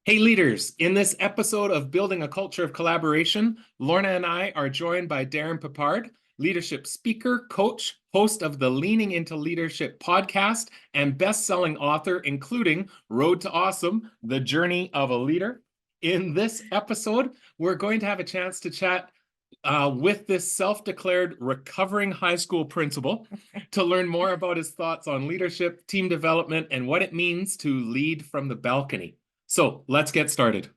Hey leaders, in this episode of Building a Culture of Collaboration, Lorna and I are joined by Darrin Peppard, leadership speaker, coach, host of the Leaning into Leadership podcast, and best-selling author, including Road to Awesome, The Journey of a Leader. In this episode, we're going to have a chance to chat with this self-declared recovering high school principal to learn more about his thoughts on leadership, team development, and what it means to lead from the balcony. So let's get started.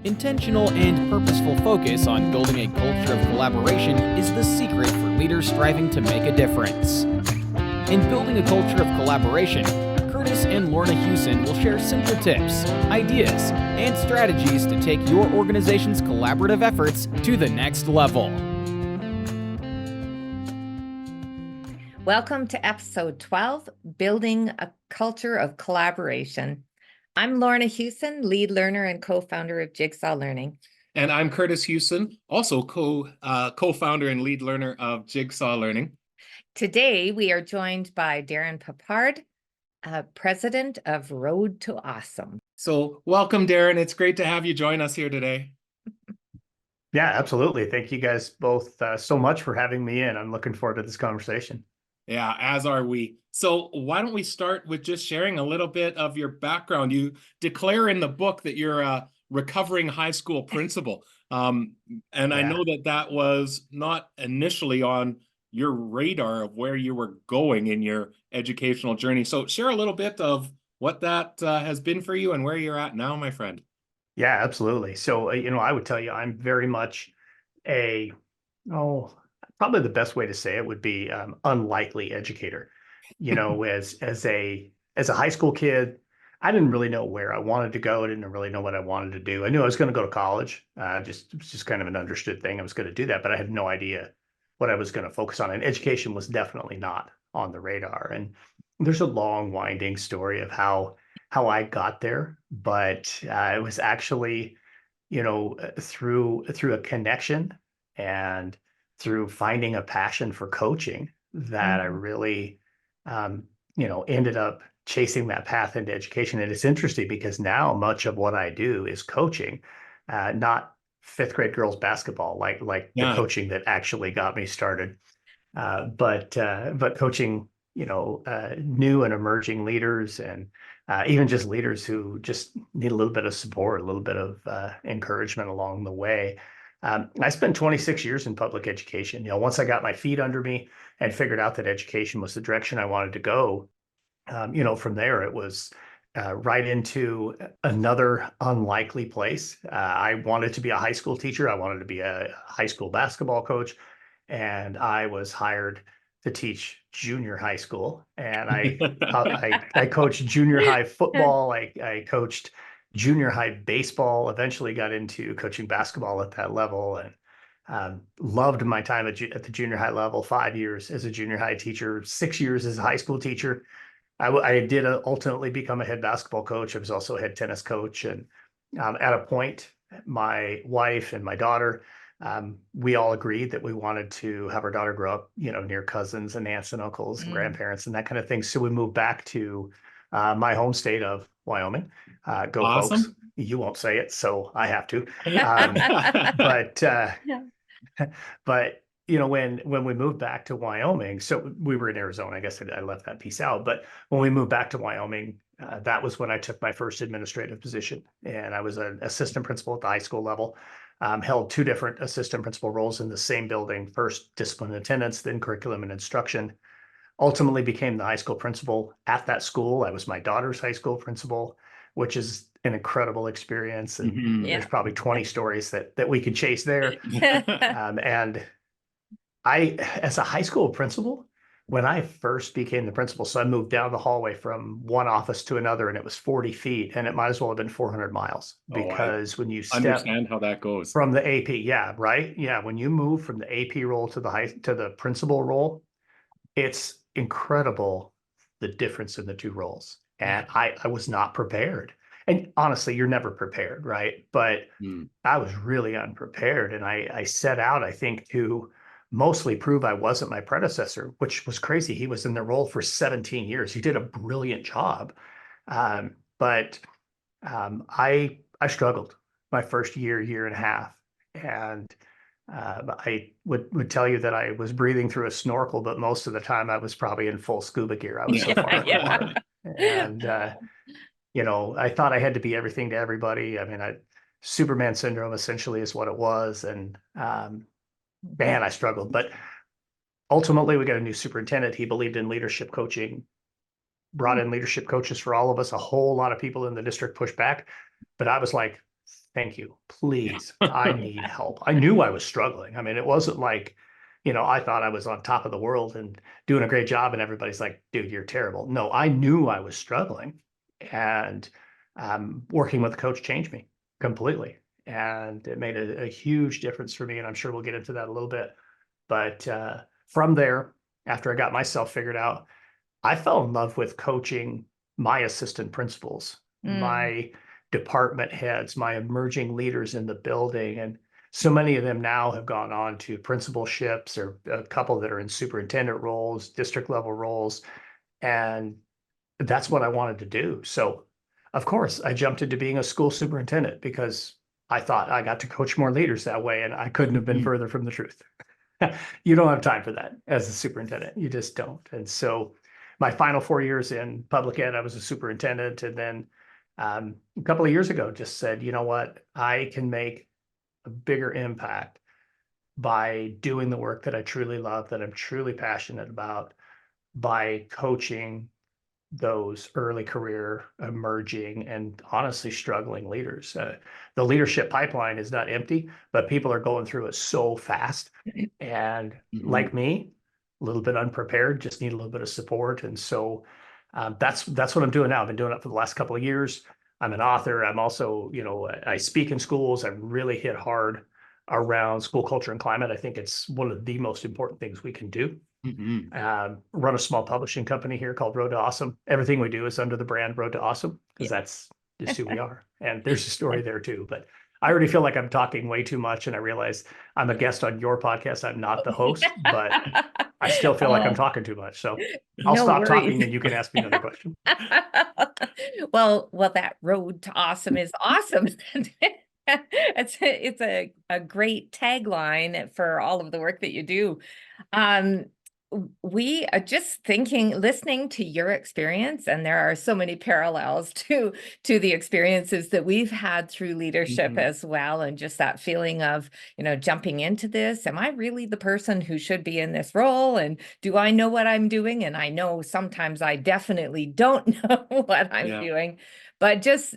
Intentional and purposeful focus on building a culture of collaboration is the secret for leaders striving to make a difference. In building a culture of collaboration, Kurtis and Lorna Hewson will share simple tips, ideas, and strategies to take your organization's collaborative efforts to the next level. Welcome to episode 12, Building a Culture of Collaboration. I'm Lorna Hewson, lead learner and co-founder of Jigsaw Learning. And I'm Kurtis Hewson, also co-founder and lead learner of Jigsaw Learning. Today, we are joined by Darrin Peppard, president of Road to Awesome. So welcome, Darrin. It's great to have you join us here today. Yeah, absolutely. Thank you guys both so much for having me in. I'm looking forward to this conversation. Yeah, as are we. So why don't we start with just sharing a little bit of your background? You declare in the book that you're a recovering high school principal. And I know that was not initially on your radar of where you were going in your educational journey. So share a little bit of what that has been for you and where you're at now, my friend. Yeah, absolutely. So, I would tell you, I'm very much probably the best way to say it would be unlikely educator. As a high school kid, I didn't really know where I wanted to go. I didn't really know what I wanted to do. I knew I was going to go to college. It was just kind of an understood thing. I was going to do that, but I had no idea what I was going to focus on. And education was definitely not on the radar. And there's a long, winding story of how I got there, but it was actually, through a connection and through finding a passion for coaching that I really, ended up chasing that path into education. And it's interesting because now much of what I do is coaching, not fifth grade girls basketball, like the coaching that actually got me started, but coaching, new and emerging leaders and even just leaders who just need a little bit of support, a little bit of encouragement along the way. I spent 26 years in public education. Once I got my feet under me and figured out that education was the direction I wanted to go, from there it was right into another unlikely place. I wanted to be a high school teacher. I wanted to be a high school basketball coach, and I was hired to teach junior high school. And I coached junior high football. I coached junior high baseball, eventually got into coaching basketball at that level, and loved my time at the junior high level. 5 years as a junior high teacher, 6 years as a high school teacher. I did ultimately become a head basketball coach. I was also a head tennis coach. And at a point, my wife and my daughter, we all agreed that we wanted to have our daughter grow up, near cousins and aunts and uncles and grandparents and that kind of thing. So we moved back to my home state of Wyoming. Go Awesome. Folks. You won't say it, so I have to. But when we moved back to Wyoming, so we were in Arizona. I guess I left that piece out. But when we moved back to Wyoming, that was when I took my first administrative position, and I was an assistant principal at the high school level. Held 2 different assistant principal roles in the same building. First discipline and attendance, then curriculum and instruction. Ultimately became the high school principal at that school. I was my daughter's high school principal, which is an incredible experience. And there's probably 20 stories that we could chase there. And I, as a high school principal, when I first became the principal, so I moved down the hallway from one office to another, and it was 40 feet, and it might as well have been 400 miles because when you understand how that goes from the AP, right? Yeah, when you move from the AP role to the principal role, it's incredible the difference in the 2 roles. And I was not prepared. And honestly, you're never prepared, right? But I was really unprepared. And I set out, I think, to mostly prove I wasn't my predecessor, which was crazy. He was in the role for 17 years. He did a brilliant job. But I I struggled my first year and a half. And I would tell you that I was breathing through a snorkel, but most of the time I was probably in full scuba gear. I was so far underwater. And, I thought I had to be everything to everybody. I mean, Superman syndrome essentially is what it was. And man, I struggled. But ultimately, we got a new superintendent. He believed in leadership coaching, brought in leadership coaches for all of us. A whole lot of people in the district pushed back. But I was like, thank you, please. I need help. I knew I was struggling. I mean, it wasn't like, I thought I was on top of the world and doing a great job, and everybody's like, dude, you're terrible. No, I knew I was struggling. And working with the coach changed me completely. And it made a huge difference for me. And I'm sure we'll get into that a little bit. But from there, after I got myself figured out, I fell in love with coaching my assistant principals, my department heads, my emerging leaders in the building. And so many of them now have gone on to principalships, or a couple that are in superintendent roles, district level roles. And that's what I wanted to do. So, of course, I jumped into being a school superintendent because I thought I got to coach more leaders that way. And I couldn't have been further from the truth. You don't have time for that as a superintendent. You just don't. And so my final 4 years in public ed, I was a superintendent. And then a couple of years ago, just said, you know what, I can make a bigger impact by doing the work that I truly love, that I'm truly passionate about, by coaching those early career, emerging, and honestly struggling leaders. The leadership pipeline is not empty, but people are going through it so fast. And like me, a little bit unprepared, just need a little bit of support. And so that's what I'm doing now. I've been doing it for the last couple of years. I'm an author. I'm also, I speak in schools. I really hit hard around school culture and climate. I think it's one of the most important things we can do. Run a small publishing company here called Road to Awesome. Everything we do is under the brand Road to Awesome, because that's just who we are. And there's a story there too. But I already feel like I'm talking way too much, and I realize I'm a guest on your podcast. I'm not the host, but I still feel like I'm talking too much. So I'll stop talking and you can ask me another question. Well, that Road to Awesome is awesome. It's a great tagline for all of the work that you do. We are just listening to your experience, and there are so many parallels to the experiences that we've had through leadership as well. And just that feeling of, jumping into this, am I really the person who should be in this role? And do I know what I'm doing? And I know sometimes I definitely don't know what I'm doing. But just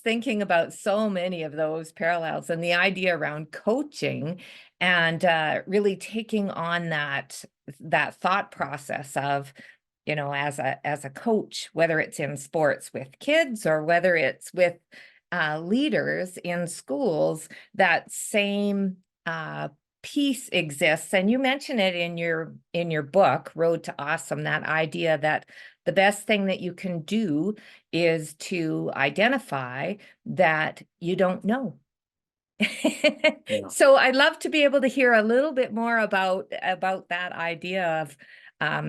thinking about so many of those parallels, and the idea around coaching, and really taking on that thought process of, as a coach, whether it's in sports with kids or whether it's with leaders in schools, that same piece exists. And you mention it in your book, Road to Awesome, that idea that the best thing that you can do is to identify that you don't know. So I'd love to be able to hear a little bit more about that idea of, how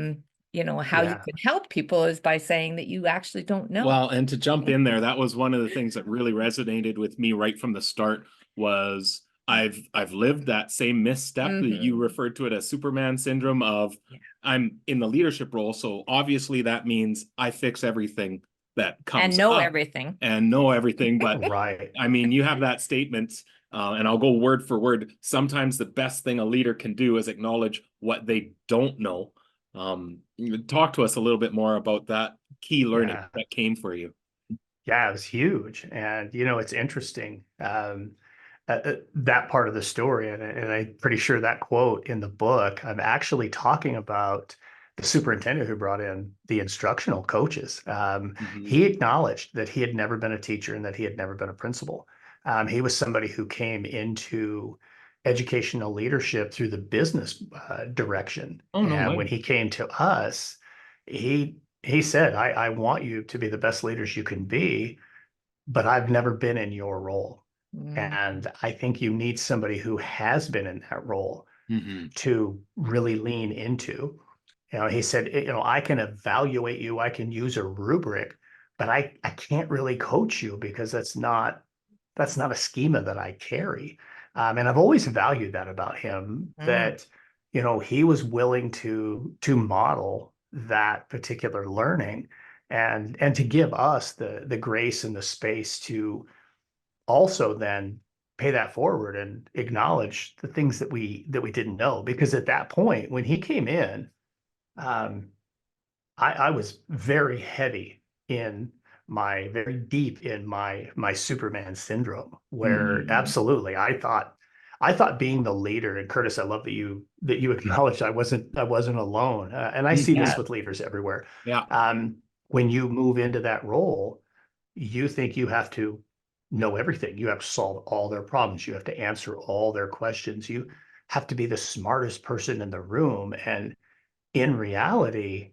you can help people is by saying that you actually don't know. Well, and to jump in there, that was one of the things that really resonated with me right from the start. Was I've lived that same misstep that you referred to it as Superman syndrome of I'm in the leadership role, so obviously that means I fix everything that comes and know everything. But right. I mean, you have that statement, and I'll go word for word. Sometimes the best thing a leader can do is acknowledge what they don't know. Talk to us a little bit more about that key learning that came for you. Yeah, it was huge. And, it's interesting, that part of the story. And I'm pretty sure that quote in the book, I'm actually talking about the superintendent who brought in the instructional coaches. He acknowledged that he had never been a teacher and that he had never been a principal. He was somebody who came into educational leadership through the business direction. And when he came to us, he said, I want you to be the best leaders you can be, but I've never been in your role. And I think you need somebody who has been in that role to really lean into. He said, I can evaluate you, I can use a rubric, but I can't really coach you because that's not not a schema that I carry. And I've always valued that about him, that, he was willing to model that particular learning and to give us the grace and the space to also then pay that forward and acknowledge the things that we didn't know. Because at that point, when he came in, I was very heavy in very deep in my Superman syndrome, where absolutely I thought being the leader. And Kurtis, I love that you acknowledged I wasn't alone. And I see this with leaders everywhere. Yeah. When you move into that role, you think you have to know everything. You have to solve all their problems. You have to answer all their questions. You have to be the smartest person in the room. And in reality,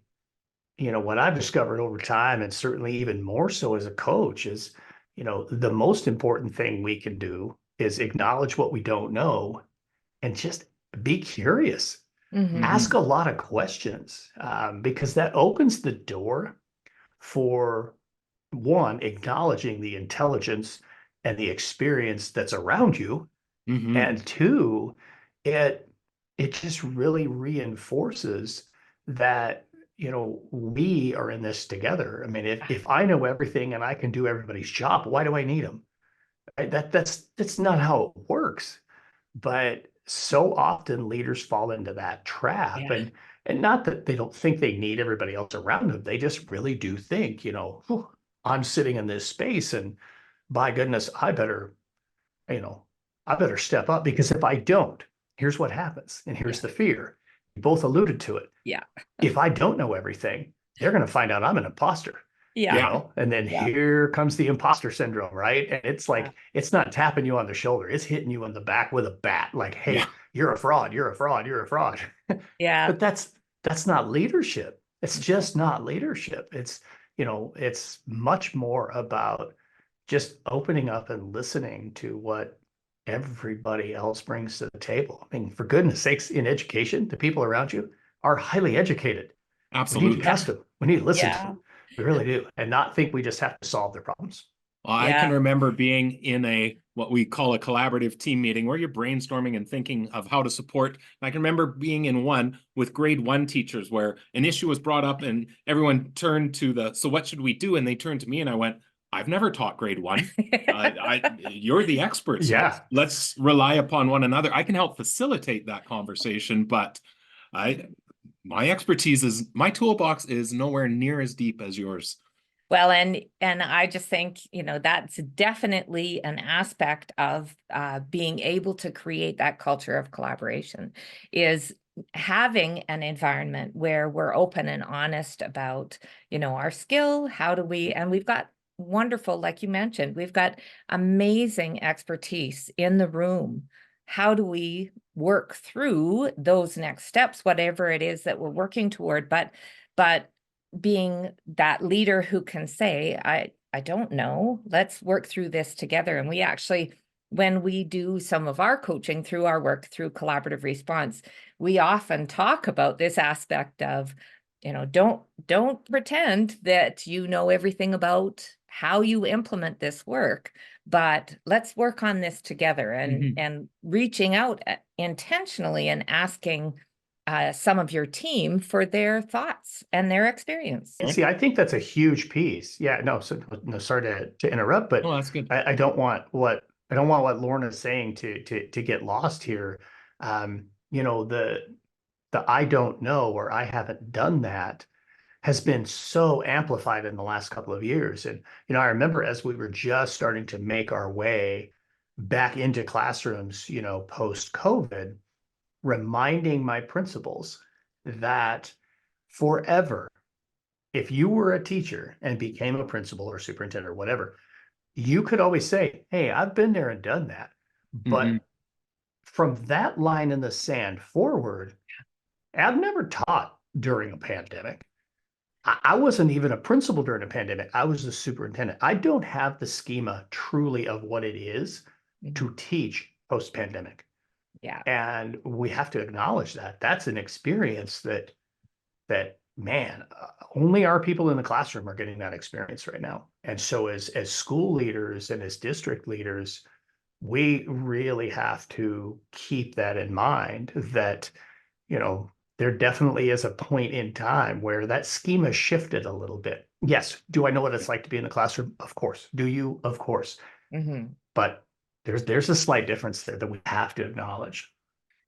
what I've discovered over time, and certainly even more so as a coach, is, the most important thing we can do is acknowledge what we don't know and just be curious. Ask a lot of questions, because that opens the door for, one, acknowledging the intelligence and the experience that's around you, and two, it just really reinforces that, we are in this together. I mean, if I know everything and I can do everybody's job, why do I need them? Right? That's not how it works. But so often leaders fall into that trap, Yeah. and not that they don't think they need everybody else around them. They just really do think, "Whew, I'm sitting in this space, and by goodness, you know, I better step up, because if I don't, here's what happens. And here's the fear. You both alluded to it. Yeah. If I don't know everything, they're going to find out I'm an imposter. Yeah. And then here comes the imposter syndrome, right? And it's like, it's not tapping you on the shoulder. It's hitting you on the back with a bat. Like, hey, you're a fraud. You're a fraud. You're a fraud. Yeah. But that's not leadership. It's just not leadership. It's much more about just opening up and listening to what everybody else brings to the table. I mean, for goodness sakes, in education, the people around you are highly educated. We need Absolutely. to ask them. We need to listen to Yeah. them. We really do. And not think we just have to solve their problems. Well, I can remember being in what we call a collaborative team meeting where you're brainstorming and thinking of how to support. I can remember being in one with grade 1 teachers where an issue was brought up and everyone turned to so what should we do? And they turned to me and I went, I've never taught grade 1. You're the experts. Yeah. Let's rely upon one another. I can help facilitate that conversation, but my expertise my toolbox is nowhere near as deep as yours. Well, and I just think, that's definitely an aspect of being able to create that culture of collaboration, is having an environment where we're open and honest about, our skill. And we've got wonderful, like you mentioned, we've got amazing expertise in the room. How do we work through those next steps, whatever it is that we're working toward? But being that leader who can say, I don't know, let's work through this together. And we actually, when we do some of our coaching through our work through collaborative response, we often talk about this aspect of, don't pretend that you know everything about how you implement this work, but let's work on this together, and reaching out intentionally and asking some of your team for their thoughts and their experience. See, I think that's a huge piece. Yeah, no, sorry to interrupt, but that's good. I don't want what Lorna is saying to get lost here. The I don't know, or I haven't done that, has been so amplified in the last couple of years. And, I remember as we were just starting to make our way back into classrooms, post-COVID, reminding my principals that forever, if you were a teacher and became a principal or superintendent or whatever, you could always say, hey, I've been there and done that. But from that line in the sand forward, I've never taught during a pandemic. I wasn't even a principal during a pandemic. I was the superintendent. I don't have the schema truly of what it is to teach post-pandemic. Yeah. And we have to acknowledge that. That's an experience that man, only our people in the classroom are getting that experience right now. And so as school leaders and as district leaders, we really have to keep that in mind that, you know, there definitely is a point in time where that schema shifted a little bit. Yes. Do I know what it's like to be in the classroom? Of course. Do you? Of course. Mhm. But there's a slight difference there that we have to acknowledge.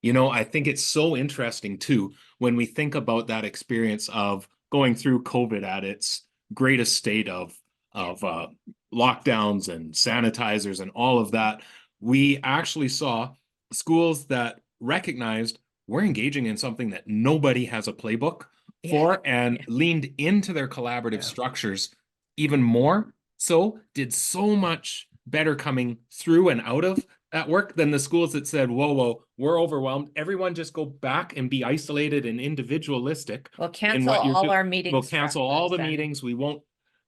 You know, I think it's so interesting too, when we think about that experience of going through COVID at its greatest state of lockdowns and sanitizers and all of that. We actually saw schools that recognized we're engaging in something that nobody has a playbook Yeah. for and Yeah. leaned into their collaborative Yeah. structures even more. So did so much better coming through and out of at work than the schools that said, whoa, we're overwhelmed. Everyone just go back and be isolated and individualistic. We'll in cancel what you're all do- our meetings. We'll cancel all the structures and- meetings.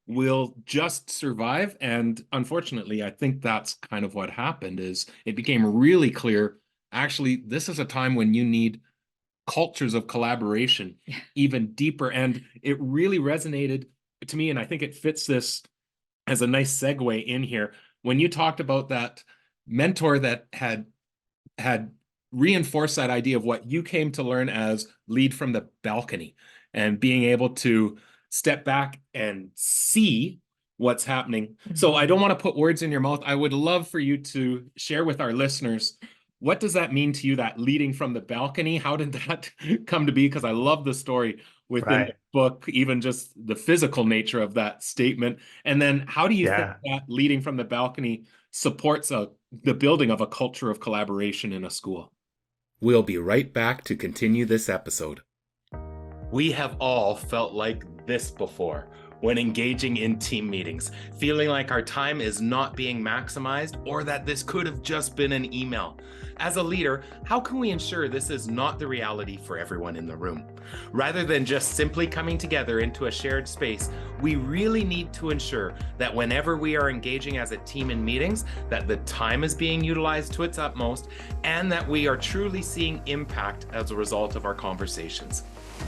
We'll just survive. And unfortunately, I think that's kind of what happened is it became really clear, actually, this is a time when you need cultures of collaboration even deeper. And it really resonated to me. And I think it fits this as a nice segue in here. When you talked about that mentor that had reinforced that idea of what you came to learn as lead from the balcony and being able to step back and see what's happening. So I don't want to put words in your mouth. I would love for you to share with our listeners, what does that mean to you, that leading from the balcony? How did that come to be? Because I love the story within the book, even just the physical nature of that statement. And then how do you think that leading from the balcony supports the building of a culture of collaboration in a school? We'll be right back to continue this episode. We have all felt like this before when engaging in team meetings, feeling like our time is not being maximized or that this could have just been an email. As a leader, how can we ensure this is not the reality for everyone in the room? Rather than just simply coming together into a shared space, we really need to ensure that whenever we are engaging as a team in meetings, that the time is being utilized to its utmost and that we are truly seeing impact as a result of our conversations.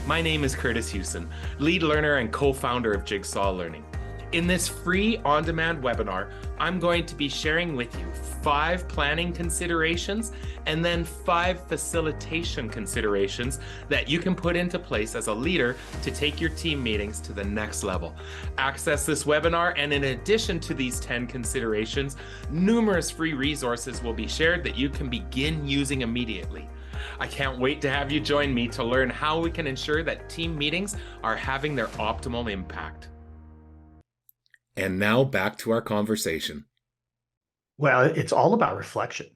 My name is Kurtis Hewson, lead learner and co-founder of Jigsaw Learning. In this free on-demand webinar, I'm going to be sharing with you 5 planning considerations and then 5 facilitation considerations that you can put into place as a leader to take your team meetings to the next level. Access this webinar, and in addition to these 10 considerations, numerous free resources will be shared that you can begin using immediately. I can't wait to have you join me to learn how we can ensure that team meetings are having their optimal impact. And now back to our conversation. Well, it's all about reflection.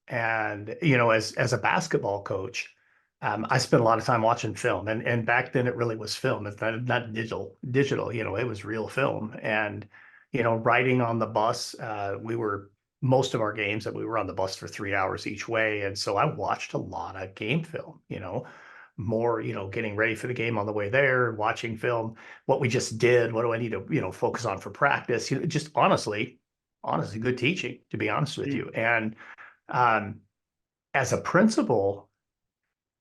And, you know, as a basketball coach, I spent a lot of time watching film, and back then it really was film. It's not digital, you know, it was real film. And, you know, riding on the bus, most of our games that we were on the bus for 3 hours each way. And so I watched a lot of game film, you know, more, you know, getting ready for the game on the way there, watching film, what we just did, what do I need to, you know, focus on for practice, you know, just honestly, good teaching, to be honest with you. And as a principal,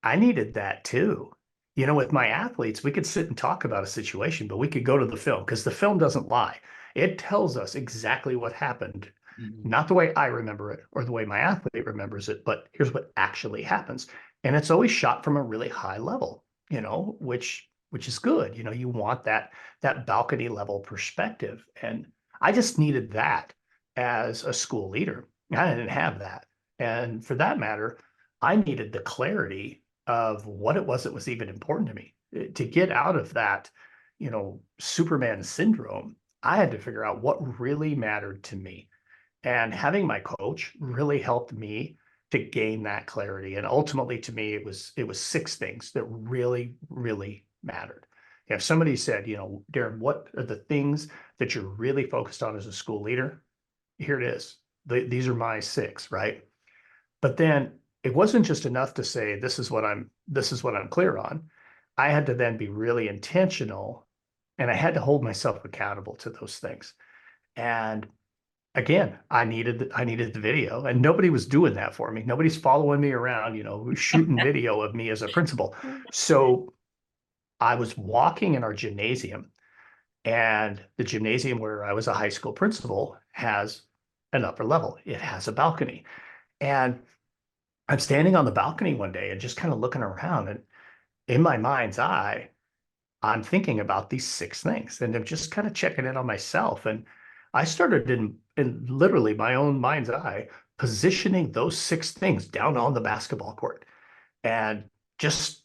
I needed that too. You know, with my athletes, we could sit and talk about a situation, but we could go to the film because the film doesn't lie. It tells us exactly what happened, not the way I remember it or the way my athlete remembers it, but here's what actually happens. And it's always shot from a really high level, you know, which is good. You know, you want that balcony level perspective. And I just needed that as a school leader. I didn't have that. And for that matter, I needed the clarity of what it was that was even important to me. To get out of that, you know, Superman syndrome, I had to figure out what really mattered to me. And having my coach really helped me to gain that clarity. And ultimately, to me, it was 6 things that really, really mattered. If somebody said, you know, Darrin, what are the things that you're really focused on as a school leader? Here it is. These are my 6, right? But then it wasn't just enough to say, this is what I'm clear on. I had to then be really intentional, and I had to hold myself accountable to those things. And again, I needed the video, and nobody was doing that for me. Nobody's following me around, you know, shooting video of me as a principal. So I was walking in our gymnasium, and the gymnasium where I was a high school principal has an upper level. It has a balcony. And I'm standing on the balcony one day and just kind of looking around. And in my mind's eye, I'm thinking about these 6 things, and I'm just kind of checking in on myself. And I started in literally my own mind's eye, positioning those 6 things down on the basketball court, and just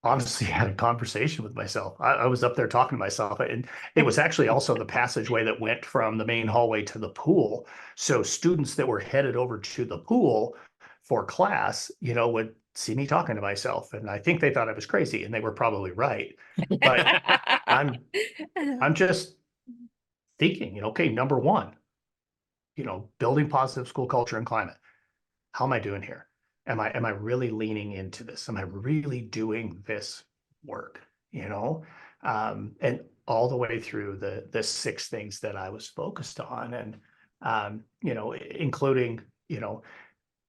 honestly had a conversation with myself. I was up there talking to myself, and it was actually also the passageway that went from the main hallway to the pool. So students that were headed over to the pool for class, would see me talking to myself, and I think they thought I was crazy, and they were probably right. But I'm I'm just thinking, okay, number one, building positive school culture and climate. How am I doing here? Am I really leaning into this? Am I really doing this work? And all the way through the 6 things that I was focused on, and including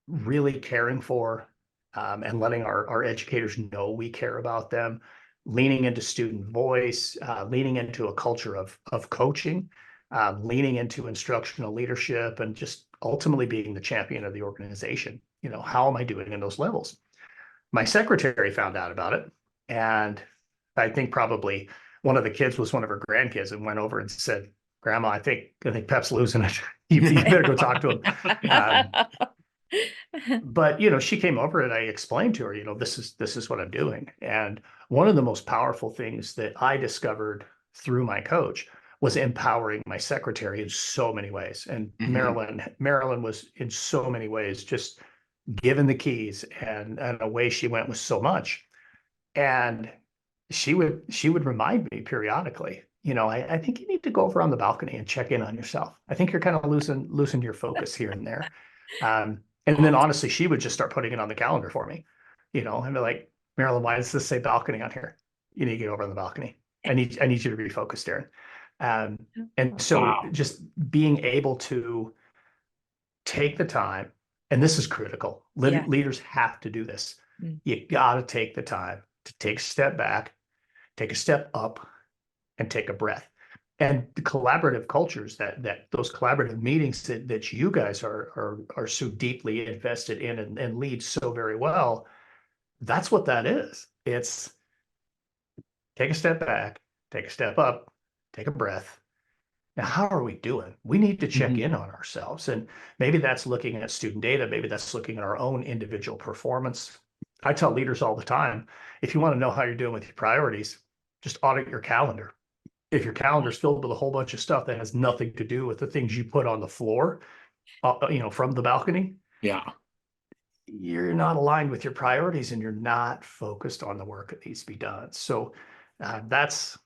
really caring for and letting our educators know we care about them, leaning into student voice, leaning into a culture of coaching, leaning into instructional leadership, and just ultimately being the champion of the organization. How am I doing in those levels? My secretary found out about it, and I think probably one of the kids was one of her grandkids, and went over and said, "Grandma, I think Pep's losing it. You better go talk to him." But she came over, and I explained to her, this is what I'm doing. And one of the most powerful things that I discovered through my coach was empowering my secretary in so many ways. And Marilyn was in so many ways just given the keys, and away she went with so much. And she would remind me periodically, I think you need to go over on the balcony and check in on yourself. I think you're kind of losing your focus here and there. And then honestly, she would just start putting it on the calendar for me, and be like, "Marilyn, why does this say balcony on here? You need to get over on the balcony. I need you to refocus, Darrin." And so just being able to take the time, and this is critical. Leaders have to do this. You got to take the time to take a step back, take a step up, and take a breath. And the collaborative cultures, that those collaborative meetings that you guys are so deeply invested in and lead so very well, that's what that is. It's take a step back, take a step up, take a breath. Now, how are we doing? We need to check in on ourselves. And maybe that's looking at student data. Maybe that's looking at our own individual performance. I tell leaders all the time, if you want to know how you're doing with your priorities, just audit your calendar. If your calendar is filled with a whole bunch of stuff that has nothing to do with the things you put on the floor, from the balcony, you're not aligned with your priorities, and you're not focused on the work that needs to be done. So that's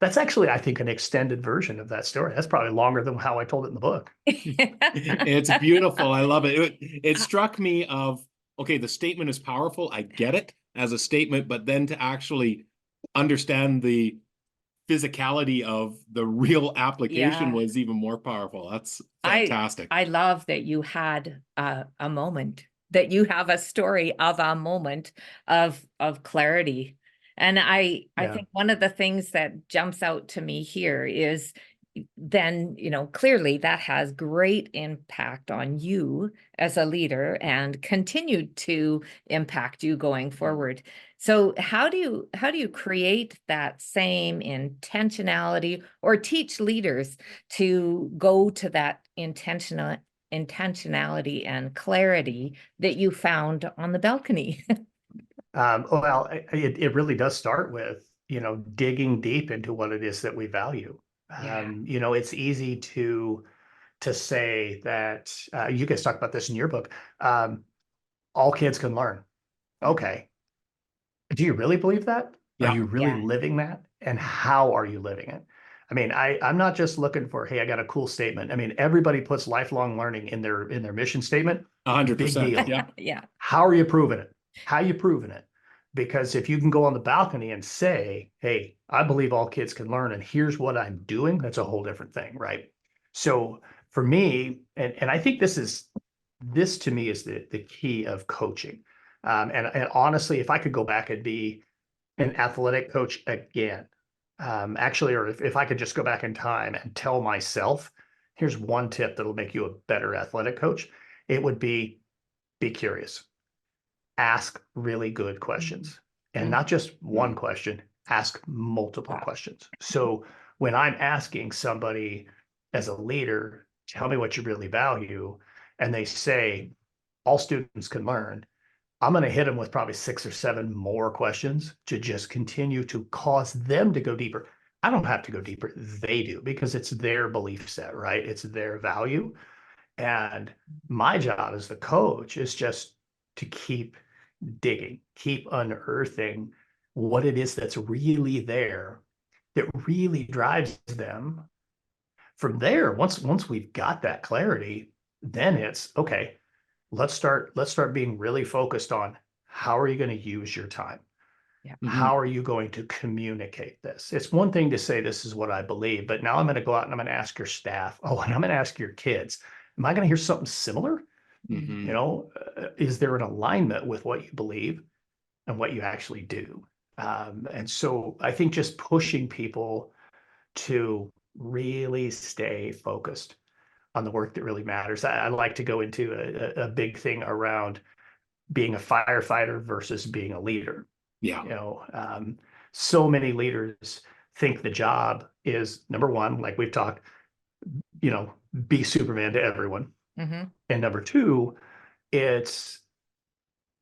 actually, I think, an extended version of that story. That's probably longer than how I told it in the book. It's beautiful. I love it. It struck me of, okay, the statement is powerful. I get it as a statement, but then to actually understand the physicality of the real application was even more powerful. That's fantastic. I love that you had a moment, that you have a story of a moment of clarity. And I think one of the things that jumps out to me here is then, clearly that has great impact on you as a leader and continued to impact you going forward. So how do you create that same intentionality, or teach leaders to go to that intentionality and clarity that you found on the balcony? Well, it really does start with, digging deep into what it is that we value. It's easy to say that, you guys talk about this in your book, all kids can learn. Okay. Do you really believe that? Are you really living that? And how are you living it? I mean, I'm not just looking for, hey, I got a cool statement. I mean, everybody puts lifelong learning in their mission statement. 100%. Big deal. Yeah. How are you proving it? How are you proving it? Because if you can go on the balcony and say, hey, I believe all kids can learn, and here's what I'm doing, that's a whole different thing, right? So for me, and I think this to me is the key of coaching. And honestly, if I could go back and be an athletic coach again, actually, or if I could just go back in time and tell myself, here's one tip that'll make you a better athletic coach, it would be curious. Ask really good questions, and not just one question, ask multiple questions. So when I'm asking somebody as a leader, tell me what you really value, and they say all students can learn, I'm going to hit them with probably 6 or 7 more questions to just continue to cause them to go deeper. I don't have to go deeper. They do, because it's their belief set, right? It's their value. And my job as the coach is just to keep digging, keep unearthing what it is that's really there that really drives them. From there, once we've got that clarity, then it's okay, let's start being really focused on how are you going to use your time? Yeah. How are you going to communicate this? It's one thing to say this is what I believe, but now I'm going to go out and I'm going to ask your staff. Oh, and I'm going to ask your kids. Am I going to hear something similar? Mhm. You know, is there an alignment with what you believe and what you actually do? And so I think just pushing people to really stay focused on the work that really matters. I like to go into a big thing around being a firefighter versus being a leader. Yeah. You know, so many leaders think the job is, number one, like we've talked, you know, be Superman to everyone. Mm-hmm. And number two, it's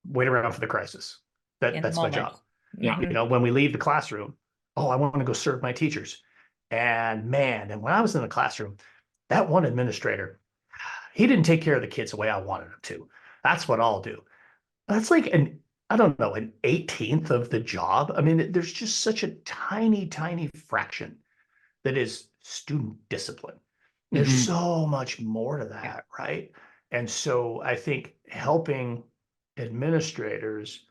wait around for the crisis. That's my job. Yeah. You know, when we leave the classroom, oh, I want to go serve my teachers. And man, and when I was in the classroom, that one administrator, he didn't take care of the kids the way I wanted him to. That's what I'll do. That's like I don't know, an 18th of the job. I mean, there's just such a tiny, tiny fraction that is student discipline. There's Mhm. so much more to that, right? And so I think helping administrators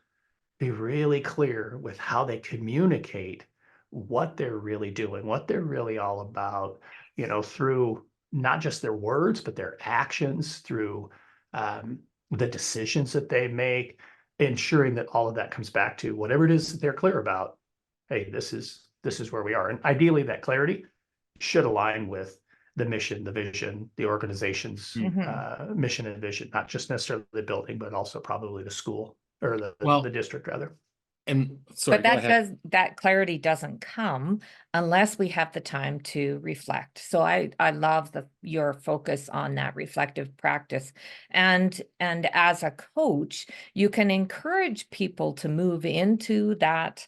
be really clear with how they communicate what they're really doing, what they're really all about, you know, through not just their words, but their actions, through the decisions that they make, ensuring that all of that comes back to whatever it is that they're clear about. Hey, this is where we are. And ideally that clarity should align with the mission, the vision, the organization's mission and vision, not just necessarily the building, but also probably the school or the district rather. And sorry, But go ahead. that clarity doesn't come unless we have the time to reflect. So I love your focus on that reflective practice. And as a coach, you can encourage people to move into that,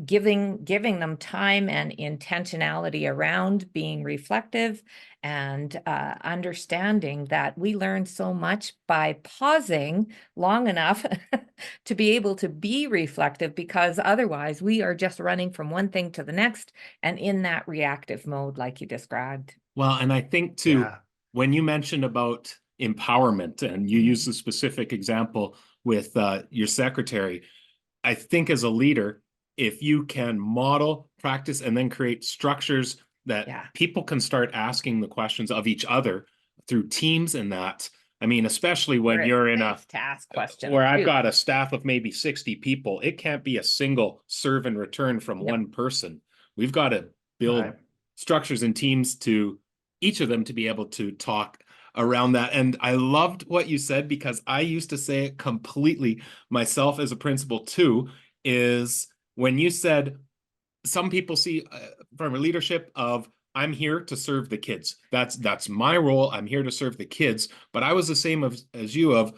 giving them time and intentionality around being reflective and understanding that we learn so much by pausing long enough to be able to be reflective, because otherwise we are just running from one thing to the next and in that reactive mode like you described. Well, and I think too, Yeah. when you mentioned about empowerment and you use a specific example with your secretary, I think as a leader, if you can model, practice, and then create structures that people can start asking the questions of each other through teams and that, I mean, especially when you're in a to ask questions where I've got a staff of maybe 60 people, it can't be a single serve and return from one person. We've got to build structures and teams to each of them to be able to talk around that. And I loved what you said, because I used to say it completely myself as a principal too, is when you said some people see from a leadership of I'm here to serve the kids. That's my role. I'm here to serve the kids. But I was the same as you of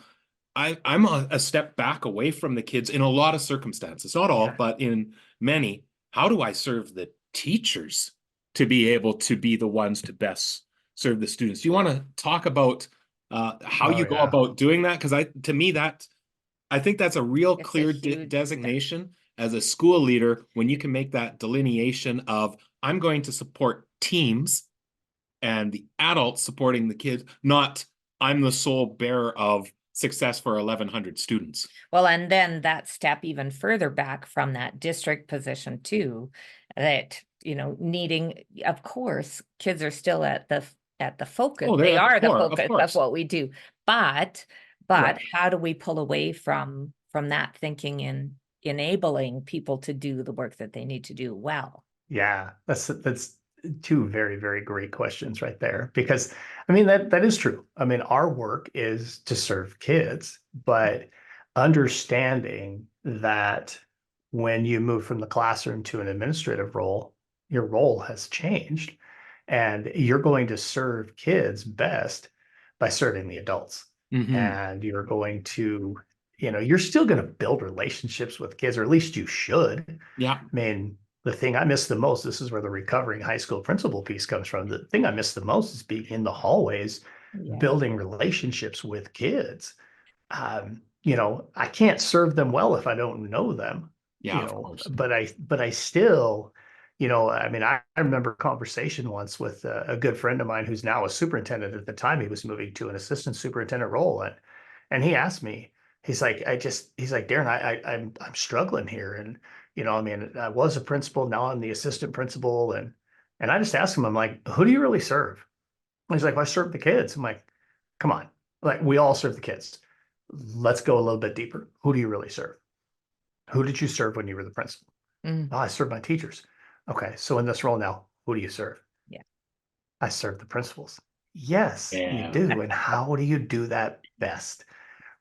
I'm a step back away from the kids in a lot of circumstances, not all, but in many. How do I serve the teachers to be able to be the ones to best serve the students? Do you want to talk about how you go about doing that? Because to me, I think that's a real clear designation as a school leader, when you can make that delineation of I'm going to support teams and the adults supporting the kids, not I'm the sole bearer of success for 1,100 students. Well, and then that step even further back from that district position too, that, you know, needing, of course, kids are still at the focus. Oh, they are the core, focus of what we do. But how do we pull away from that thinking in enabling people to do the work that they need to do well? Yeah, that's two very, very great questions right there. Because I mean that is true. I mean, our work is to serve kids, but understanding that when you move from the classroom to an administrative role, your role has changed, and you're going to serve kids best by serving the adults. Mhm. And you're going to, you're still going to build relationships with kids, or at least you should. Yeah. I mean, the thing I miss the most, this is where the recovering high school principal piece comes from. The thing I miss the most is being in the hallways, Yeah. building relationships with kids. I can't serve them well if I don't know them, Yeah, of course. but I still, I mean, I remember a conversation once with a good friend of mine who's now a superintendent. At the time, he was moving to an assistant superintendent role. And he asked me, he's like, he's like, Darrin, I'm struggling here. And, I mean, I was a principal, now I'm the assistant principal. And I just asked him, I'm like, who do you really serve? And he's like, well, I serve the kids. I'm like, come on, like we all serve the kids. Let's go a little bit deeper. Who do you really serve? Who did you serve when you were the principal? Mm, Oh, I serve my teachers. Okay, so in this role now, who do you serve? yeah. I serve the principals. Yes, you Yeah. do. And how do you do that best?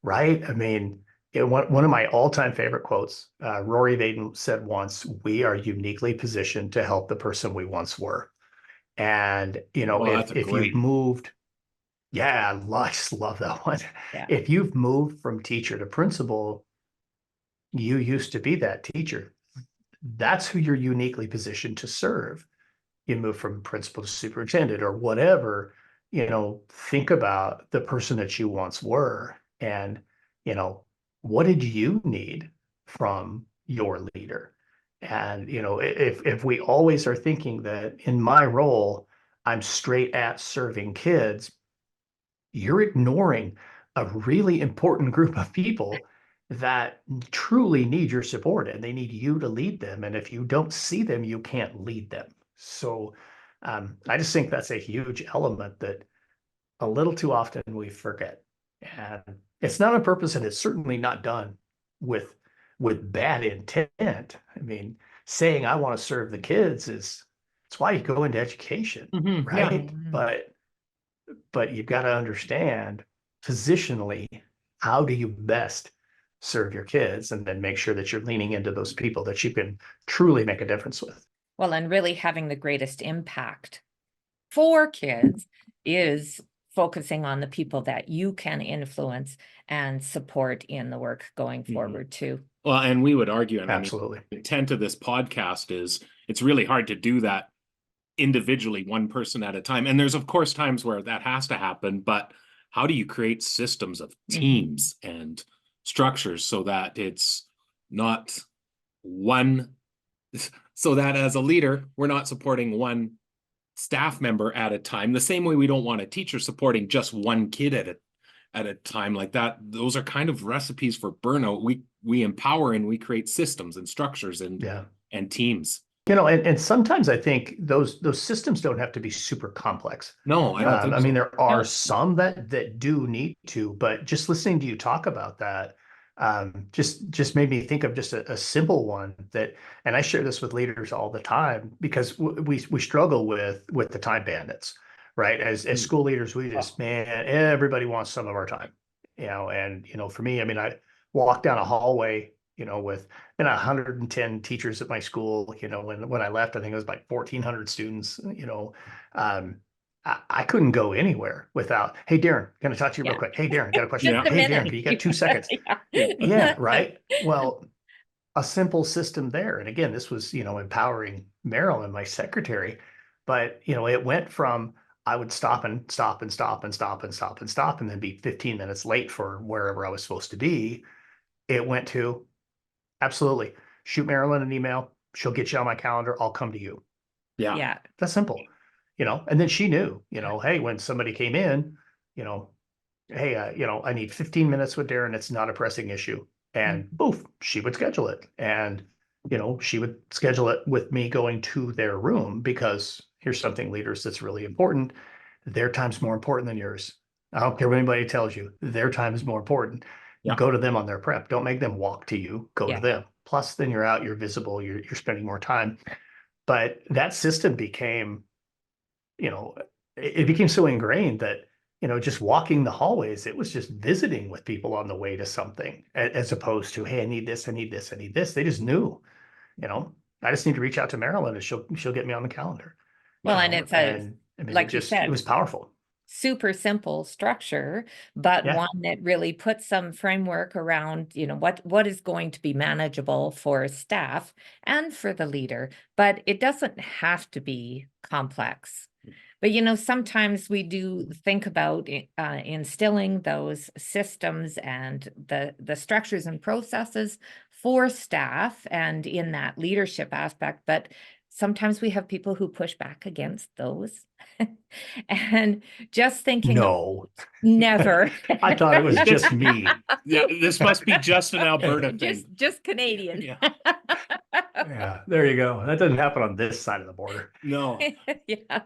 Right? I mean, one of my all-time favorite quotes, Rory Vaden said once, "We are uniquely positioned to help the person we once were." And, Well, that's a if you've great. moved, yeah, I just love that one. Yeah. If you've moved from teacher to principal, you used to be that teacher. That's who you're uniquely positioned to serve. You move from principal to superintendent or whatever, think about the person that you once were. And, you know, what did you need from your leader? And, if we always are thinking that in my role, I'm straight at serving kids, you're ignoring a really important group of people that truly need your support, and they need you to lead them. And if you don't see them, you can't lead them. So I just think that's a huge element that a little too often we forget. And it's not on purpose, and it's certainly not done with bad intent. I mean, saying I want to serve the kids is it's why you go into education, Mhm, yeah. right? But you've got to understand positionally, how do you best serve your kids, and then make sure that you're leaning into those people that you can truly make a difference with. Well, and really having the greatest impact for kids is focusing on the people that you can influence and support in the work going Mhm. forward too. Well, and we would argue, and I mean, Absolutely. the intent of this podcast is it's really hard to do that individually, one person at a time. And there's, of course, times where that has to happen, but how do you create systems of teams and structures so that it's not one, so that as a leader, we're not supporting one staff member at a time, the same way we don't want a teacher supporting just one kid at a time like that. Those are kind of recipes for burnout. We empower and we create systems and structures Yeah. and teams. And sometimes I think those systems don't have to be super complex. No, I don't think I so. mean, there are No. some that do need to, but just listening to you talk about that, just made me think of just a simple one that, and I share this with leaders all the time, because we struggle with the time bandits, right? As school leaders, we just, man, everybody wants some of our time, and for me, I mean, I walk down a hallway, with 110 teachers at my school. When I left, I think it was like 1,400 students. Um, I couldn't go anywhere without, hey, Darrin, can I talk to you real Yeah. quick? Hey, Darrin, got a question. Yeah. Just a Hey, Darrin, minute. can you get 2 seconds? Yeah, right. Well, a simple system there. And again, this was, empowering Marilyn, my secretary. But, it went from I would stop and stop and stop and stop and stop and stop and then be 15 minutes late for wherever I was supposed to be. It went to absolutely shoot Marilyn an email. She'll get you on my calendar. I'll come to you. Yeah. Yeah. That's simple, and then she knew, hey, when somebody came in, hey, I need 15 minutes with Darrin. It's not a pressing issue. And poof, she would schedule it. And, she would schedule it with me going to their room, because here's something, leaders, that's really important. Their time's more important than yours. I don't care what anybody tells you. Their time is more important. Yeah. Go to them on their prep. Don't make them walk to you. Go Yeah. to them. Plus, then you're out, you're visible, you're spending more time. But that system became, it became so ingrained that, just walking the hallways, it was just visiting with people on the way to something, as opposed to, hey, I need this, I need this, I need this. They just knew, I just need to reach out to Marilyn and she'll get me on the calendar. Well, and it's and I mean, like you it said, was powerful. Super simple structure, but Yeah. one that really puts some framework around, what is going to be manageable for staff and for the leader, but it doesn't have to be complex. But sometimes we do think about instilling those systems and the structures and processes for staff and in that leadership aspect, but sometimes we have people who push back against those. And just thinking, No, never. I thought it was just me. Yeah, this must be just an Alberta thing. Just Canadian. Yeah. Yeah, there you go. That doesn't happen on this side of the border. No. Yeah.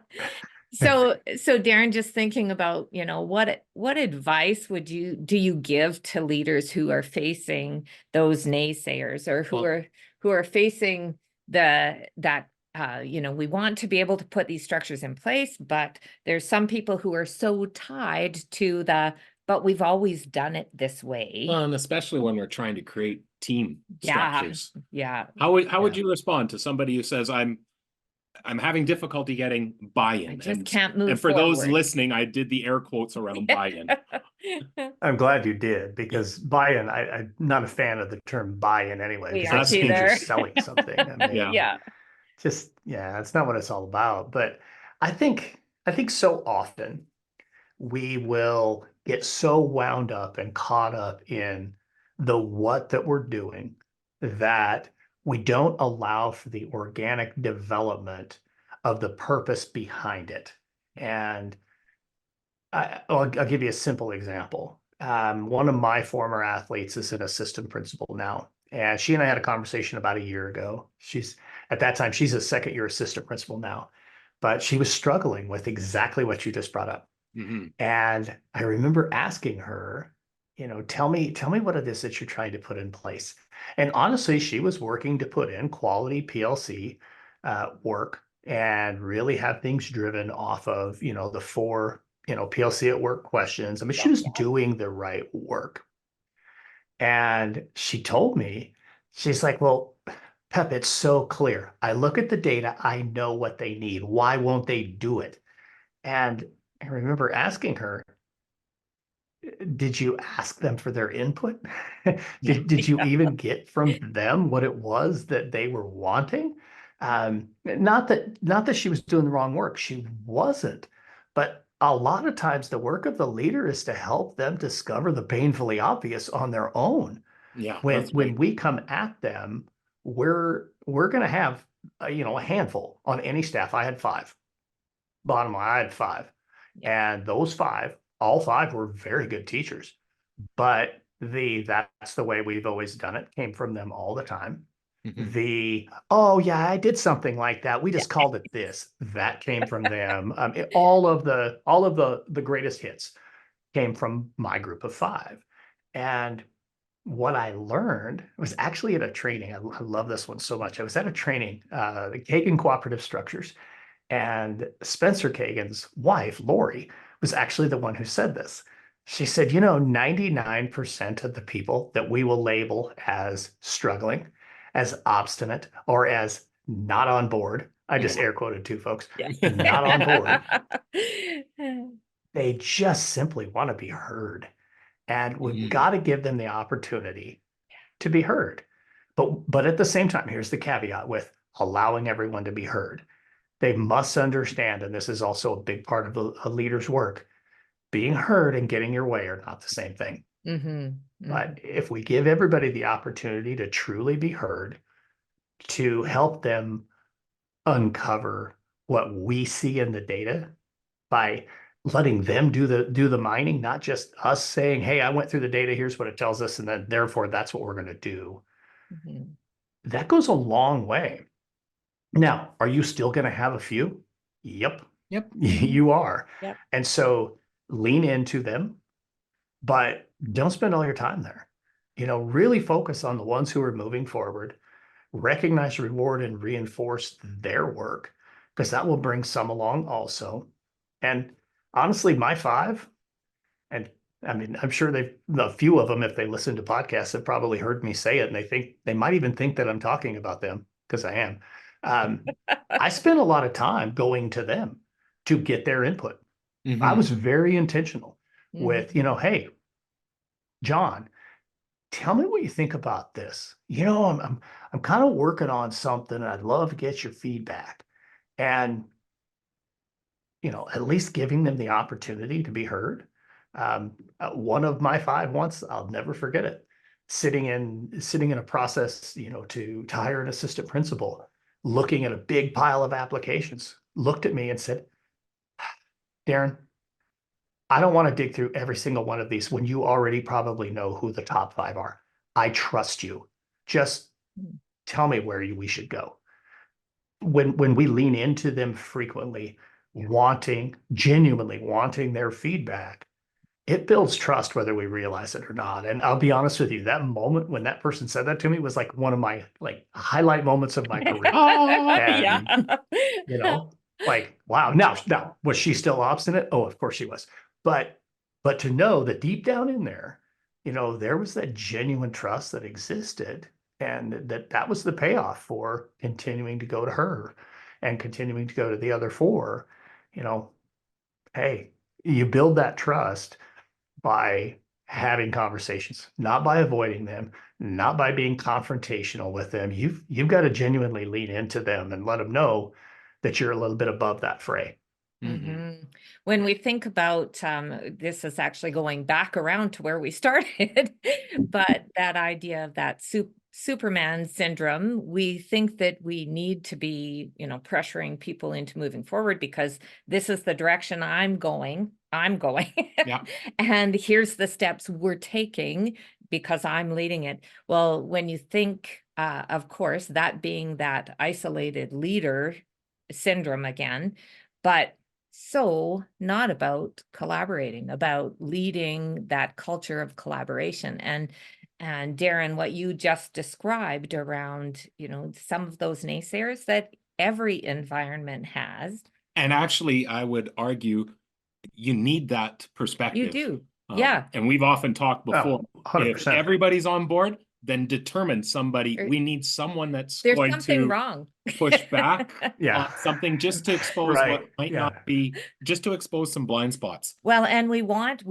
So Darrin, just thinking about, what advice do you give to leaders who are facing those naysayers, or who are facing we want to be able to put these structures in place, but there's some people who are so tied to but we've always done it this way. Well, and especially when we're trying to create team structures. Yeah. How would you respond to somebody who says, I'm having difficulty getting buy-in? I just can't move And for those forward. listening, I did the air quotes around buy-in. I'm glad you did, because buy-in, I'm not a fan of the term buy-in anyway, We because that aren't means you're either. selling something. I mean, Yeah. that's not what it's all about. But I think so often we will get so wound up and caught up in the what that we're doing that we don't allow for the organic development of the purpose behind it. And I'll give you a simple example. One of my former athletes is an assistant principal now, and she and I had a conversation about a year ago. At that time, she's a second-year assistant principal now, but she was struggling with exactly what you just brought up. Mm-hmm. And I remember asking her, tell me what it is that you're trying to put in place. And honestly, she was working to put in quality PLC work and really have things driven off of, the 4, PLC at work questions. I mean, she was doing the right work. And she told me, she's like, well, Pep, it's so clear. I look at the data. I know what they need. Why won't they do it? And I remember asking her, did you ask them for their input? Did you even get from them what it was that they were wanting? Not that she was doing the wrong work. She wasn't. But a lot of times the work of the leader is to help them discover the painfully obvious on their own. Yeah. When we come at them, we're going to have a handful on any staff. I had 5. Bottom line, I had 5. And those 5, all 5 were very good teachers, but that's the way we've always done it, came from them all the time. Mm-hmm. Oh yeah, I did something like that. We just called it this. That came from them. All of the greatest hits came from my group of 5. And what I learned was actually at a training. I love this one so much. I was at a training, the Kagan Cooperative Structures, and Spencer Kagan's wife, Lori, was actually the one who said this. She said, 99% of the people that we will label as struggling, as obstinate, or as not on board, I just air quoted too, folks, not on board, they just simply want to be heard. And we've got to give them the opportunity to be heard. But at the same time, here's the caveat with allowing everyone to be heard. They must understand, and this is also a big part of a leader's work, being heard and getting your way are not the same thing. Mm-hmm. Mm-hmm. But if we give everybody the opportunity to truly be heard, to help them uncover what we see in the data by letting them do the mining, not just us saying, hey, I went through the data, here's what it tells us, and then therefore that's what we're going to do. Mm-hmm. That goes a long way. Now, are you still going to have a few? Yep. You are. Yep. And so lean into them, but don't spend all your time there. really focus on the ones who are moving forward, recognize, reward, and reinforce their work, because that will bring some along also. And honestly, my five, and I mean, I'm sure a few of them, if they listen to podcasts, have probably heard me say it, and they might even think that I'm talking about them, because I am. I spent a lot of time going to them to get their input. I was very intentional with, hey, John, tell me what you think about this. I'm kind of working on something, and I'd love to get your feedback. And, at least giving them the opportunity to be heard. One of my five once, I'll never forget it, sitting in a process, to hire an assistant principal, looking at a big pile of applications, looked at me and said, Darrin, I don't want to dig through every single one of these when you already probably know who the top five are. I trust you. Just tell me where we should go. When we lean into them frequently, genuinely wanting their feedback, it builds trust whether we realize it or not. And I'll be honest with you, that moment when that person said that to me was like one of my highlight moments of my career. Yeah. And, like, wow. Now, was she still obstinate? Oh, of course she was. But to know that deep down in there, there was that genuine trust that existed, and that was the payoff for continuing to go to her and continuing to go to the other four. Hey, you build that trust by having conversations, not by avoiding them, not by being confrontational with them. You've got to genuinely lean into them and let them know that you're a little bit above that fray. When we think about this is actually going back around to where we started, but that idea of that Superman syndrome, we think that we need to be, pressuring people into moving forward because this is the direction I'm going. Yeah. And here's the steps we're taking because I'm leading it. Well, when you think, of course, that being that isolated leader syndrome again, but so not about collaborating, about leading that culture of collaboration. And Darrin, what you just described around, some of those naysayers that every environment has. And actually, I would argue you need that perspective. You do. Yeah. And we've often talked before, 100%. if everybody's on board, then determine somebody. We need someone that's There's going something to wrong. push back Yeah. on something just to expose what might not be, just to expose some blind spots. Well, and we want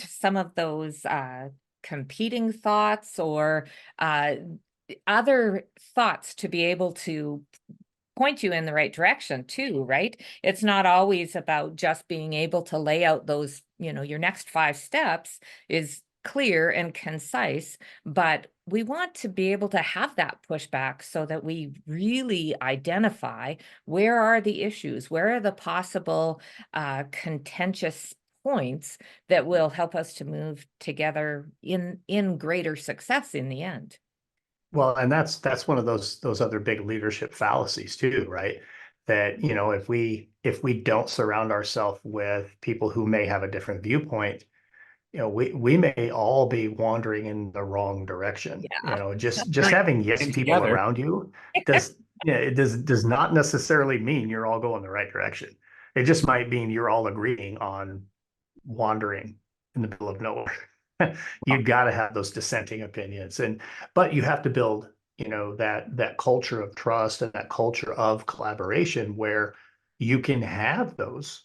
some of those competing thoughts or other thoughts to be able to point you in the right direction too, right? It's not always about just being able to lay out those, your next 5 steps is clear and concise, but we want to be able to have that pushback so that we really identify where are the issues, where are the possible contentious points that will help us to move together in greater success in the end. Well, and that's one of those other big leadership fallacies too, right? That, if we don't surround ourselves with people who may have a different viewpoint, we may all be wandering in the wrong direction. Yeah. Just having yes people together around you it does not necessarily mean you're all going the right direction. It just might mean you're all agreeing on wandering in the middle of nowhere. You've got to have those dissenting opinions, but you have to build, that culture of trust and that culture of collaboration where you can have those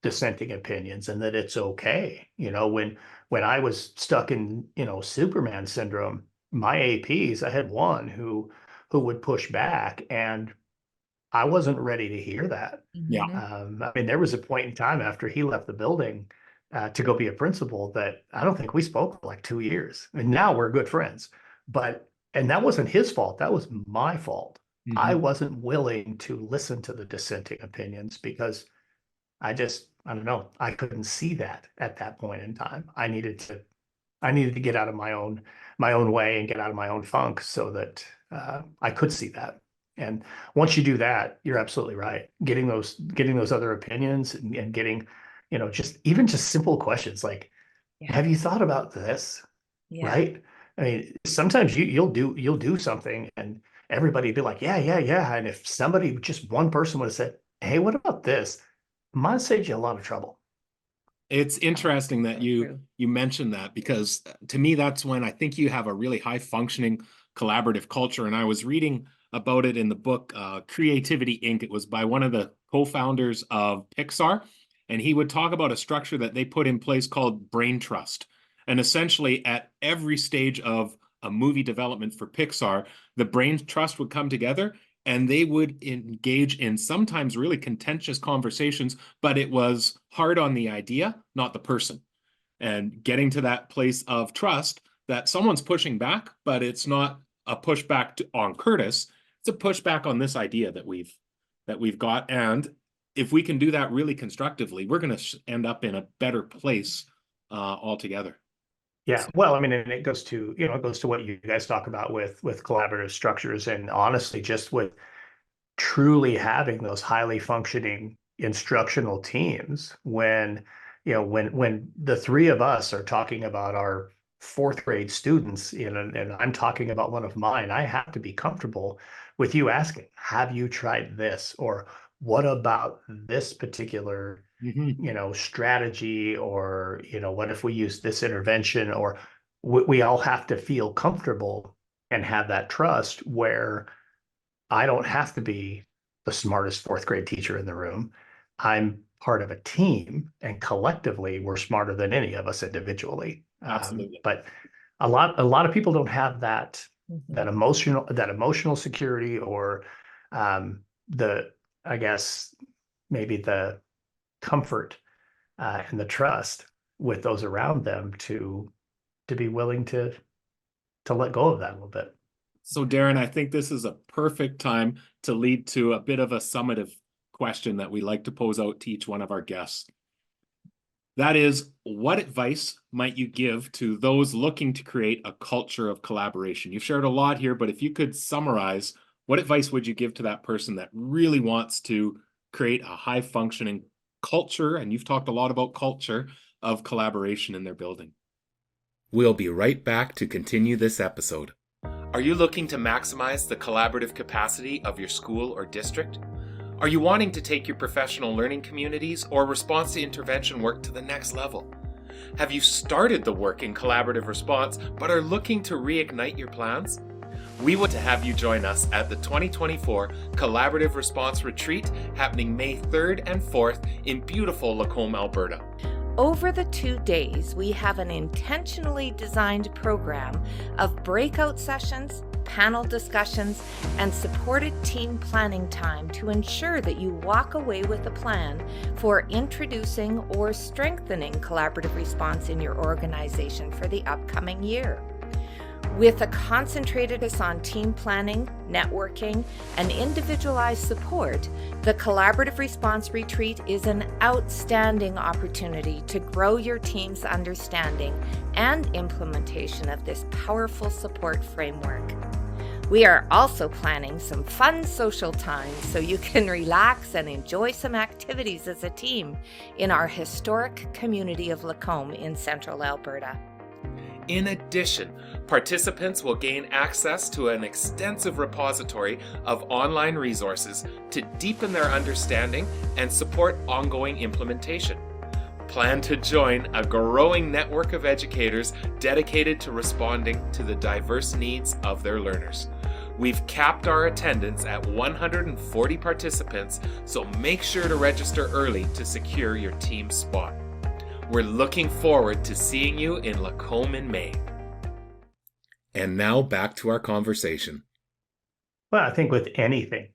dissenting opinions and that it's okay. When I was stuck in, Superman syndrome, my APs, I had one who would push back, and I wasn't ready to hear that. Yeah. I mean, there was a point in time after he left the building to go be a principal that I don't think we spoke for like 2 years. And now we're good friends. And that wasn't his fault. That was my fault. I wasn't willing to listen to the dissenting opinions because I don't know. I couldn't see that at that point in time. I needed to get out of my own way and get out of my own funk so that I could see that. And once you do that, you're absolutely right. Getting those other opinions and getting, just simple questions like, have you thought about this? Yeah. Right? I mean, sometimes you'll do something and everybody be like, yeah, yeah, yeah. And if somebody, just one person would have said, hey, what about this? Might save you a lot of trouble. It's interesting that So you true. you mentioned that, because to me that's when I think you have a really high functioning collaborative culture. And I was reading about it in the book Creativity Inc. It was by one of the co-founders of Pixar, and he would talk about a structure that they put in place called brain trust. And essentially, at every stage of a movie development for Pixar, the brain trust would come together and they would engage in sometimes really contentious conversations, but it was hard on the idea, not the person. And getting to that place of trust that someone's pushing back, but it's not a pushback on Kurtis, it's a pushback on this idea that we've got. And if we can do that really constructively, we're going to end up in a better place altogether. Yeah, well, I mean, and it goes to, it goes to what you guys talk about with collaborative structures, and honestly, just with truly having those highly functioning instructional teams. When, when the three of us are talking about our fourth grade students, and I'm talking about one of mine, I have to be comfortable with you asking, have you tried this? Or what about this particular Mhm. strategy, or what if we use this intervention? Or we all have to feel comfortable and have that trust where I don't have to be the smartest fourth grade teacher in the room. I'm part of a team, and collectively we're smarter than any of us individually. Absolutely. But a lot of people don't have that Mhm. emotional security, or the I guess maybe the comfort and the trust with those around them to be willing to let go of that a little bit. So, Darrin, I think this is a perfect time to lead to a bit of a summative question that we like to pose out to each one of our guests. That is, what advice might you give to those looking to create a culture of collaboration? You've shared a lot here, but if you could summarize, what advice would you give to that person that really wants to create a high functioning culture? And you've talked a lot about culture of collaboration in their building. We'll be right back to continue this episode. Are you looking to maximize the collaborative capacity of your school or district? Are you wanting to take your professional learning communities or response to intervention work to the next level? Have you started the work in collaborative response but are looking to reignite your plans? We want to have you join us at the 2024 Collaborative Response Retreat happening May 3rd and 4th in beautiful Lacombe, Alberta. Over the 2 days, we have an intentionally designed program of breakout sessions, panel discussions, and supported team planning time to ensure that you walk away with a plan for introducing or strengthening collaborative response in your organization for the upcoming year. With a concentrated focus on team planning, networking, and individualized support, the Collaborative Response Retreat is an outstanding opportunity to grow your team's understanding and implementation of this powerful support framework. We are also planning some fun social times so you can relax and enjoy some activities as a team in our historic community of Lacombe in central Alberta. In addition, participants will gain access to an extensive repository of online resources to deepen their understanding and support ongoing implementation. Plan to join a growing network of educators dedicated to responding to the diverse needs of their learners. We've capped our attendance at 140 participants, so make sure to register early to secure your team spot. We're looking forward to seeing you in Lacombe in May. And now back to our conversation. Well, I think with anything,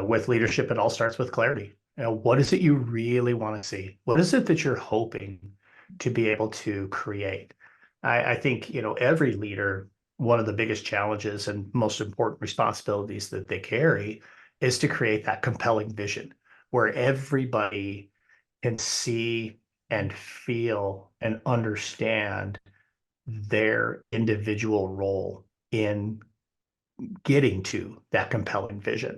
with leadership, it all starts with clarity. What is it you really want to see? What is it that you're hoping to be able to create? I think, every leader, one of the biggest challenges and most important responsibilities that they carry is to create that compelling vision where everybody can see and feel and understand their individual role in getting to that compelling vision.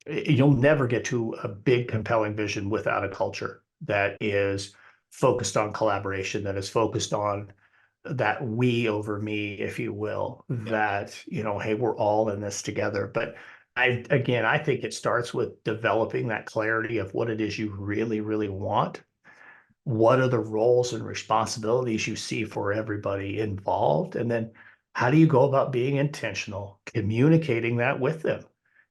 You'll never get to a big, compelling vision without a culture that is focused on collaboration, that is focused on that we over me, if you will, that, hey, we're all in this together. But I think it starts with developing that clarity of what it is you really, really want. What are the roles and responsibilities you see for everybody involved? And then how do you go about being intentional, communicating that with them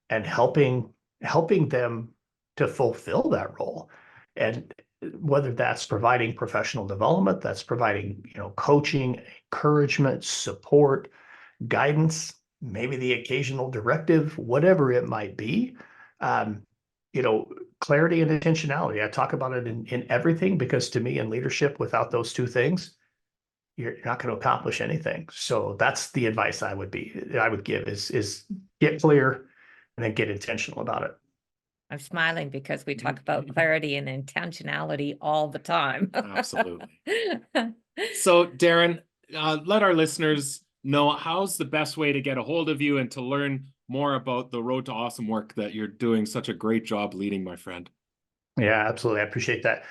and helping them to fulfill that role? And whether that's providing professional development, that's providing, coaching, encouragement, support, guidance, maybe the occasional directive, whatever it might be. Um, Clarity and intentionality. I talk about it in everything, because to me, in leadership, without those two things, you're not going to accomplish anything. So that's the advice I would give is get clear and then get intentional about it. I'm smiling because we talk about clarity and intentionality all the time. Absolutely. So, Darrin, let our listeners know, how's the best way to get a hold of you and to learn more about the Road to Awesome work that you're doing such a great job leading, my friend. Yeah, absolutely. I appreciate that.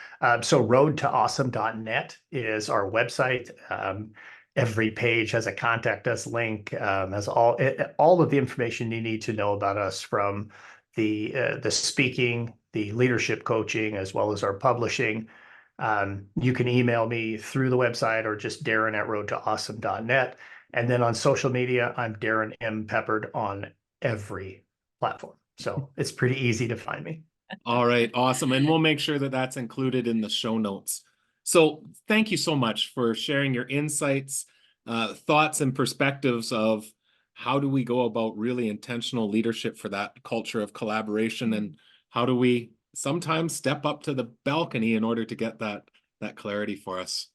So roadtoawesome.net is our website. Every page has a contact us link, has all of the information you need to know about us, from the speaking, the leadership coaching, as well as our publishing. You can email me through the website, or just Darrin at roadtoawesome.net. And then on social media, I'm Darrin M. Peppard on every platform. So it's pretty easy to find me. All right, awesome. And we'll make sure that that's included in the show notes. So thank you so much for sharing your insights, thoughts, and perspectives of how do we go about really intentional leadership for that culture of collaboration, and how do we sometimes step up to the balcony in order to get that clarity for us.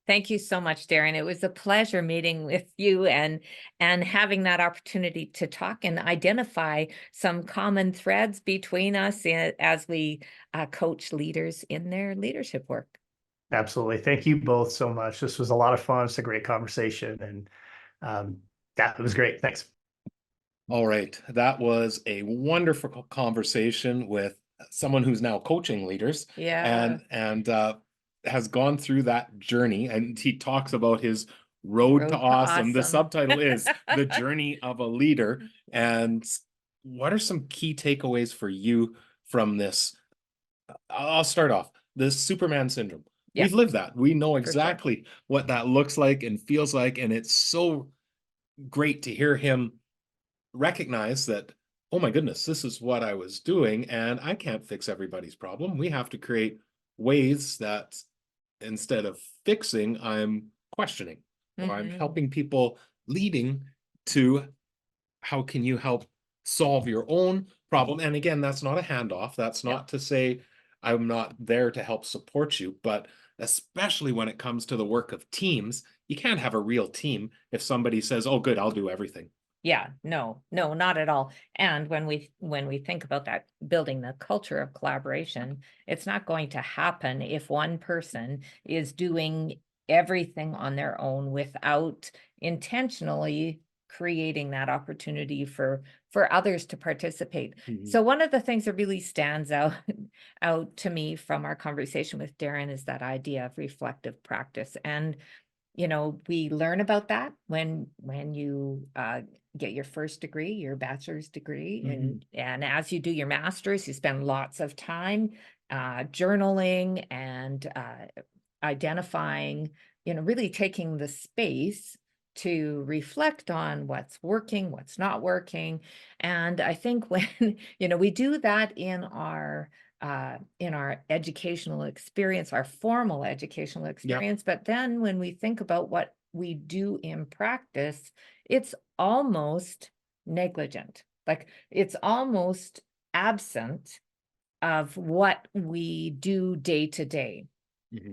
Thank you so much, Darrin. It was a pleasure meeting with you and having that opportunity to talk and identify some common threads between us as we coach leaders in their leadership work. Absolutely. Thank you both so much. This was a lot of fun. It's a great conversation, and it was great. Thanks. All right. That was a wonderful conversation with someone who's now coaching leaders. Yeah. And has gone through that journey, and he talks about his road to awesome. The subtitle is The Journey of a Leader. And what are some key takeaways for you from this? I'll start off. The Superman syndrome. Yeah. We've lived that. We know exactly what that looks like and feels like. And it's so great to hear him recognize that, oh my goodness, this is what I was doing, and I can't fix everybody's problem. We have to create ways that instead of fixing, I'm questioning, or I'm helping people, leading to how can you help solve your own problem. And again, that's not a handoff. That's not to say I'm not there to help support you, but especially when it comes to the work of teams, you can't have a real team if somebody says, oh, good, I'll do everything. Yeah, no, not at all. And when we think about that, building the culture of collaboration, it's not going to happen if one person is doing everything on their own without intentionally creating that opportunity for others to participate. So one of the things that really stands out to me from our conversation with Darrin is that idea of reflective practice. And we learn about that when you get your first degree, your bachelor's degree, and as you do your master's, you spend lots of time journaling and identifying, really taking the space to reflect on what's working, what's not working. And I think when we do that in our educational experience, our formal educational experience, but then when we think about what we do in practice, it's almost negligent. Like it's almost absent of what we do day to day.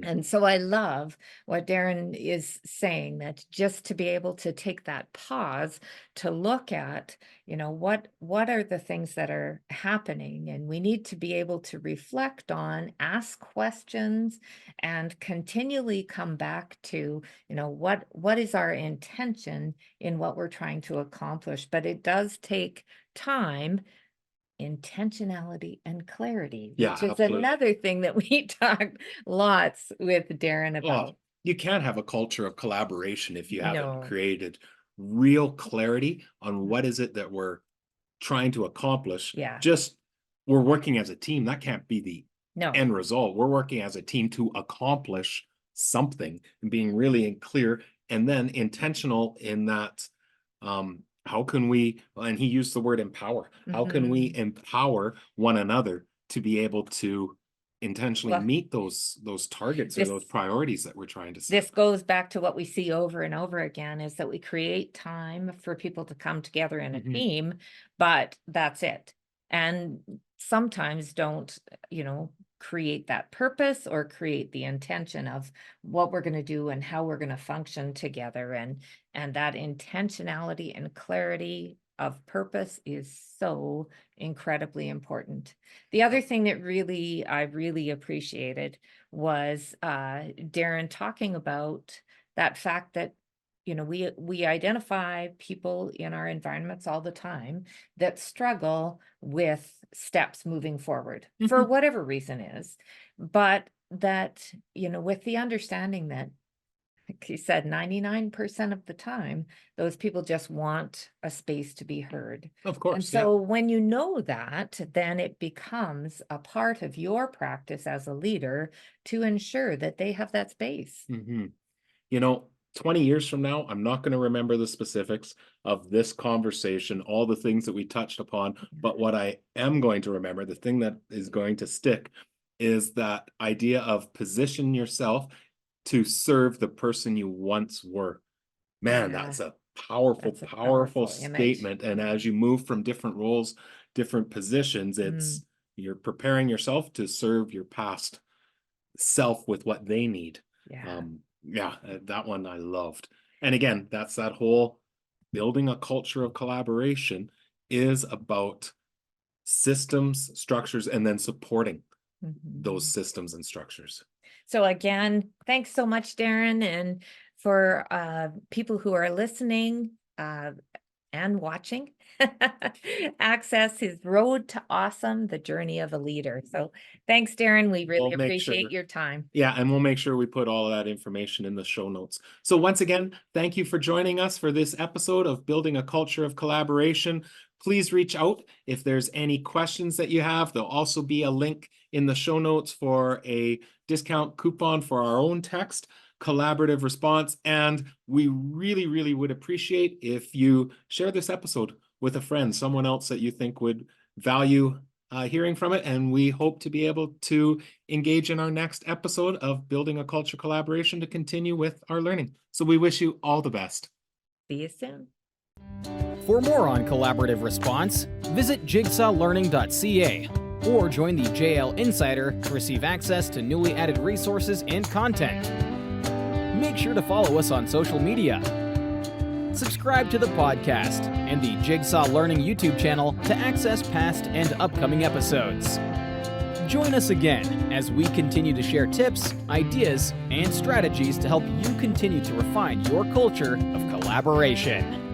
And so I love what Darrin is saying, that just to be able to take that pause to look at, what are the things that are happening, and we need to be able to reflect on, ask questions, and continually come back to, what is our intention in what we're trying to accomplish. But it does take time, intentionality, and clarity, which is another thing that we talk lots with Darrin about. you can't have a culture of collaboration if you haven't No. created real clarity on what is it that we're trying to accomplish. Yeah. Just we're working as a team. That can't be the No. end result. We're working as a team to accomplish something and being really clear and then intentional in that. How can we, and he used the word empower, how can we empower one another to be able to intentionally Well, meet those targets or this- those priorities that we're trying to set? This goes back to what we see over and over again, is that we create time for people to come together in a Mhm. team, but that's it. And sometimes don't, create that purpose or create the intention of what we're going to do and how we're going to function together. And that intentionality and clarity of purpose is so incredibly important. The other thing that I really appreciated was Darrin talking about that fact that we identify people in our environments all the time that struggle with steps moving forward for whatever reason is, but that with the understanding that, like you said, 99% of the time those people just want a space to be heard. Of course. And so when you know that, then it becomes a part of your practice as a leader to ensure that they have that space. 20 years from now, I'm not going to remember the specifics of this conversation, all the things that we touched upon, but what I am going to remember, the thing that is going to stick, is that idea of position yourself to serve the person you once were. Man, Yeah. that's a powerful, That's a powerful powerful image. statement. And as you move from different roles, different positions, you're preparing yourself to serve your past self with what they need. Yeah. That one I loved. And again, that's that whole building a culture of collaboration is about systems, structures, and then supporting those systems and structures. So again, thanks so much, Darrin. And for people who are listening and watching, access his Road to Awesome, the journey of a leader. So thanks, Darrin. We really We'll make appreciate sure. your time. Yeah, and we'll make sure we put all of that information in the show notes. So once again, thank you for joining us for this episode of Building a Culture of Collaboration. Please reach out if there's any questions that you have. There'll also be a link in the show notes for a discount coupon for our own text, Collaborative Response. And we really, really would appreciate if you share this episode with a friend, someone else that you think would value hearing from it. And we hope to be able to engage in our next episode of Building a Culture Collaboration to continue with our learning. So we wish you all the best. See you soon. For more on collaborative response, visit jigsawlearning.ca or join the JL Insider to receive access to newly added resources and content. Make sure to follow us on social media. Subscribe to the podcast and the Jigsaw Learning YouTube channel to access past and upcoming episodes. Join us again as we continue to share tips, ideas, and strategies to help you continue to refine your culture of collaboration.